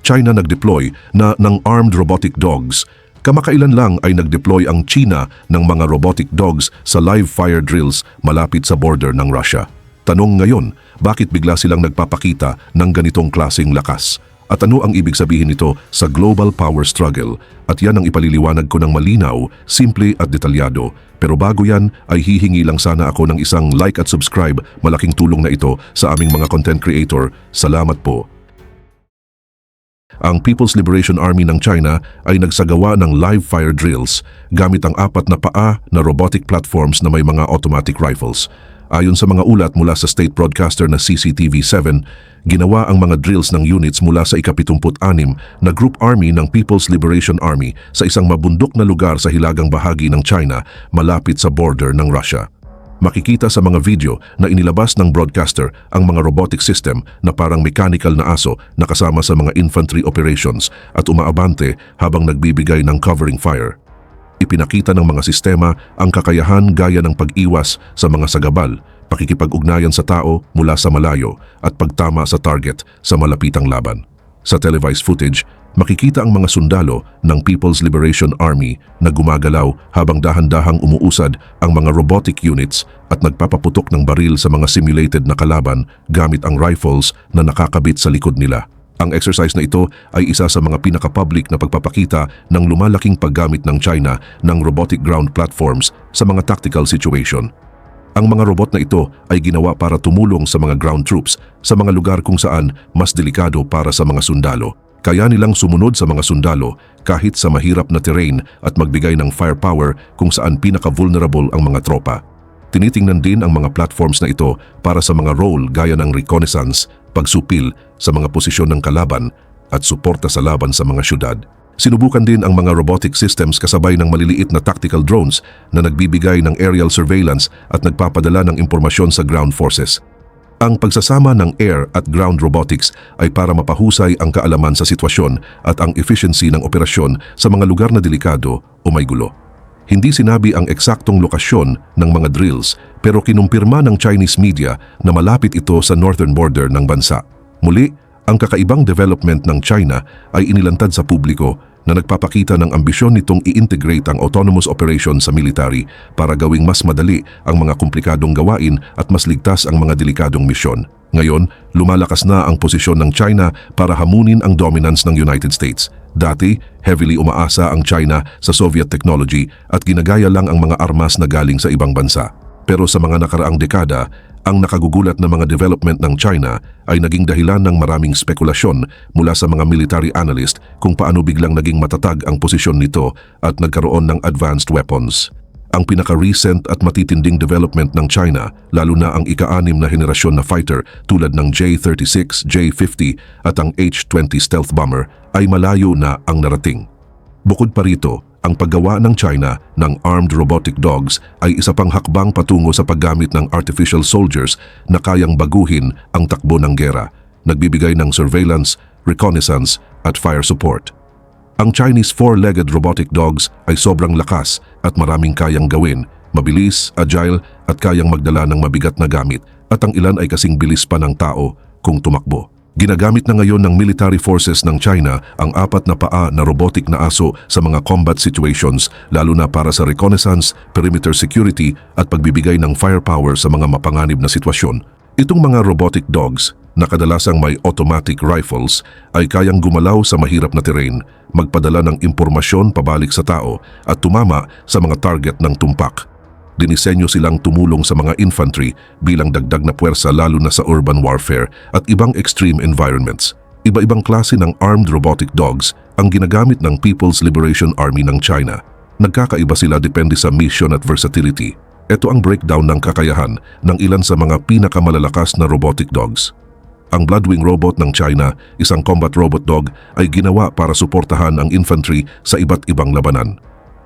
China nag-deploy ng armed robotic dogs. Kamakailan lang ay nag-deploy ang China ng mga robotic dogs sa live fire drills malapit sa border ng Russia. Tanong ngayon, bakit bigla silang nagpapakita ng ganitong klaseng lakas? At ano ang ibig sabihin nito sa global power struggle? At yan ang ipaliliwanag ko ng malinaw, simple at detalyado. Pero bago yan ay hihingi lang sana ako ng isang like at subscribe. Malaking tulong na ito sa aming mga content creator. Salamat po. Ang People's Liberation Army ng China ay nagsagawa ng live fire drills gamit ang 4 na paa na robotic platforms na may mga automatic rifles. Ayon sa mga ulat mula sa state broadcaster na CCTV7, ginawa ang mga drills ng units mula sa ika-76 na Group Army ng People's Liberation Army sa isang mabundok na lugar sa hilagang bahagi ng China malapit sa border ng Russia. Makikita sa mga video na inilabas ng broadcaster ang mga robotic system na parang mechanical na aso na kasama sa mga infantry operations at umaabante habang nagbibigay ng covering fire. Ipinakita ng mga sistema ang kakayahan gaya ng pag-iwas sa mga sagabal, pakikipag-ugnayan sa tao mula sa malayo at pagtama sa target sa malapitang laban. Sa televised footage, makikita ang mga sundalo ng People's Liberation Army na gumagalaw habang dahan-dahang umuusad ang mga robotic units at nagpapaputok ng baril sa mga simulated na kalaban gamit ang rifles na nakakabit sa likod nila. Ang exercise na ito ay isa sa mga pinaka-public na pagpapakita ng lumalaking paggamit ng China ng robotic ground platforms sa mga tactical situation. Ang mga robot na ito ay ginawa para tumulong sa mga ground troops sa mga lugar kung saan mas delikado para sa mga sundalo. Kaya nilang sumunod sa mga sundalo kahit sa mahirap na terrain at magbigay ng firepower kung saan pinaka-vulnerable ang mga tropa. Tinitingnan din ang mga platforms na ito para sa mga role gaya ng reconnaissance, pagsupil sa mga posisyon ng kalaban at suporta sa laban sa mga syudad. Sinubukan din ang mga robotic systems kasabay ng maliliit na tactical drones na nagbibigay ng aerial surveillance at nagpapadala ng impormasyon sa ground forces. Ang pagsasama ng air at ground robotics ay para mapahusay ang kaalaman sa sitwasyon at ang efficiency ng operasyon sa mga lugar na delikado o may gulo. Hindi sinabi ang eksaktong lokasyon ng mga drills pero kinumpirma ng Chinese media na malapit ito sa northern border ng bansa. Muli, ang kakaibang development ng China ay inilantad sa publiko na nagpapakita ng ambisyon nitong i-integrate ang autonomous operation sa military para gawing mas madali ang mga komplikadong gawain at mas ligtas ang mga delikadong misyon. Ngayon, lumalakas na ang posisyon ng China para hamunin ang dominance ng United States. Dati, heavily umaasa ang China sa Soviet technology at ginagaya lang ang mga armas na galing sa ibang bansa. Pero sa mga nakaraang dekada, ang nakagugulat na mga development ng China ay naging dahilan ng maraming spekulasyon mula sa mga military analyst kung paano biglang naging matatag ang posisyon nito at nagkaroon ng advanced weapons. Ang pinaka-recent at matitinding development ng China, lalo na ang ika-6 na henerasyon na fighter tulad ng J-36, J-50 at ang H-20 stealth bomber ay malayo na ang narating. Bukod pa rito, ang paggawa ng China ng armed robotic dogs ay isa pang hakbang patungo sa paggamit ng artificial soldiers na kayang baguhin ang takbo ng gera, nagbibigay ng surveillance, reconnaissance at fire support. Ang Chinese 4-legged robotic dogs ay sobrang lakas at maraming kayang gawin, mabilis, agile at kayang magdala ng mabigat na gamit at ang ilan ay kasing bilis pa ng tao kung tumakbo. Ginagamit na ngayon ng military forces ng China ang 4 na paa na robotic na aso sa mga combat situations lalo na para sa reconnaissance, perimeter security at pagbibigay ng firepower sa mga mapanganib na sitwasyon. Itong mga robotic dogs na kadalasang may automatic rifles ay kayang gumalaw sa mahirap na terrain, magpadala ng impormasyon pabalik sa tao at tumama sa mga target ng tumpak. Dinisenyo silang tumulong sa mga infantry bilang dagdag na puwersa lalo na sa urban warfare at ibang extreme environments. Iba-ibang klase ng armed robotic dogs ang ginagamit ng People's Liberation Army ng China. Nagkakaiba sila depende sa mission at versatility. Ito ang breakdown ng kakayahan ng ilan sa mga pinakamalalakas na robotic dogs. Ang Bloodwing robot ng China, isang combat robot dog, ay ginawa para suportahan ang infantry sa iba't ibang labanan.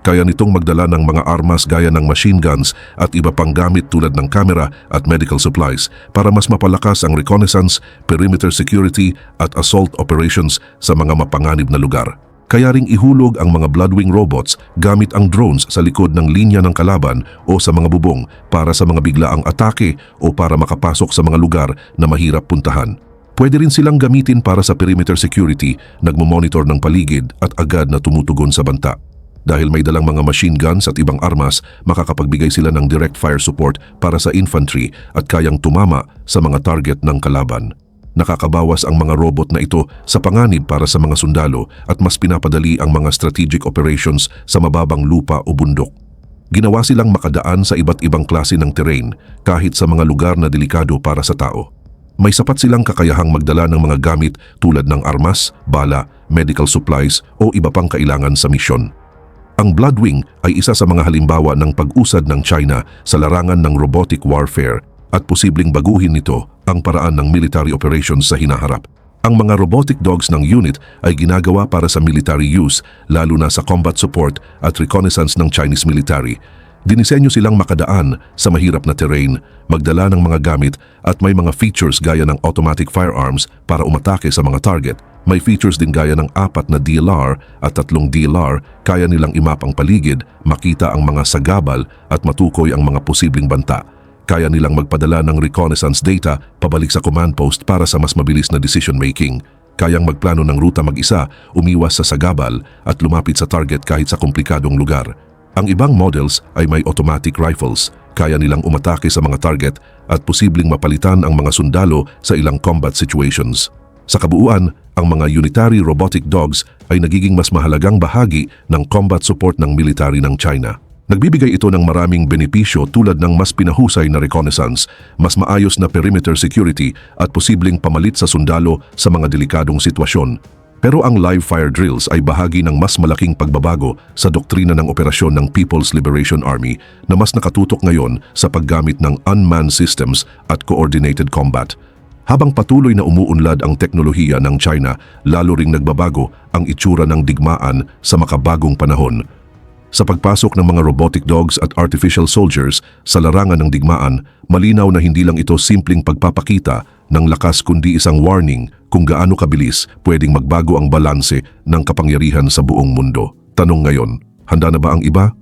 Kaya nitong magdala ng mga armas gaya ng machine guns at iba pang gamit tulad ng camera at medical supplies para mas mapalakas ang reconnaissance, perimeter security at assault operations sa mga mapanganib na lugar. Kaya ring ihulog ang mga Bloodwing robots gamit ang drones sa likod ng linya ng kalaban o sa mga bubong para sa mga biglaang atake o para makapasok sa mga lugar na mahirap puntahan. Pwede rin silang gamitin para sa perimeter security, nagmomonitor ng paligid at agad na tumutugon sa banta. Dahil may dalang mga machine guns at ibang armas, makakapagbigay sila ng direct fire support para sa infantry at kayang tumama sa mga target ng kalaban. Nakakabawas ang mga robot na ito sa panganib para sa mga sundalo at mas pinapadali ang mga strategic operations sa mababang lupa o bundok. Ginawa silang makadaan sa iba't ibang klase ng terrain kahit sa mga lugar na delikado para sa tao. May sapat silang kakayahang magdala ng mga gamit tulad ng armas, bala, medical supplies o iba pang kailangan sa misyon. Ang Bloodwing ay isa sa mga halimbawa ng pag-usad ng China sa larangan ng robotic warfare at posibleng baguhin nito ang paraan ng military operations sa hinaharap. Ang mga robotic dogs ng unit ay ginagawa para sa military use, lalo na sa combat support at reconnaissance ng Chinese military. Dinisenyo silang makadaan sa mahirap na terrain, magdala ng mga gamit at may mga features gaya ng automatic firearms para umatake sa mga target. May features din gaya ng 4 na DLR at 3 DLR, kaya nilang imap ang paligid, makita ang mga sagabal at matukoy ang mga posibleng banta. Kaya nilang magpadala ng reconnaissance data pabalik sa command post para sa mas mabilis na decision making. Kayang magplano ng ruta mag-isa, umiwas sa sagabal at lumapit sa target kahit sa komplikadong lugar. Ang ibang models ay may automatic rifles, kaya nilang umatake sa mga target at posibleng mapalitan ang mga sundalo sa ilang combat situations. Sa kabuuan, ang mga unitary robotic dogs ay nagiging mas mahalagang bahagi ng combat support ng military ng China. Nagbibigay ito ng maraming benepisyo tulad ng mas pinahusay na reconnaissance, mas maayos na perimeter security at posibleng pamalit sa sundalo sa mga delikadong sitwasyon. Pero ang live fire drills ay bahagi ng mas malaking pagbabago sa doktrina ng operasyon ng People's Liberation Army na mas nakatutok ngayon sa paggamit ng unmanned systems at coordinated combat. Habang patuloy na umuunlad ang teknolohiya ng China, lalo ring nagbabago ang itsura ng digmaan sa makabagong panahon. Sa pagpasok ng mga robotic dogs at artificial soldiers sa larangan ng digmaan, malinaw na hindi lang ito simpleng pagpapakita ng lakas kundi isang warning kung gaano kabilis pwedeng magbago ang balanse ng kapangyarihan sa buong mundo. Tanong ngayon, handa na ba ang iba?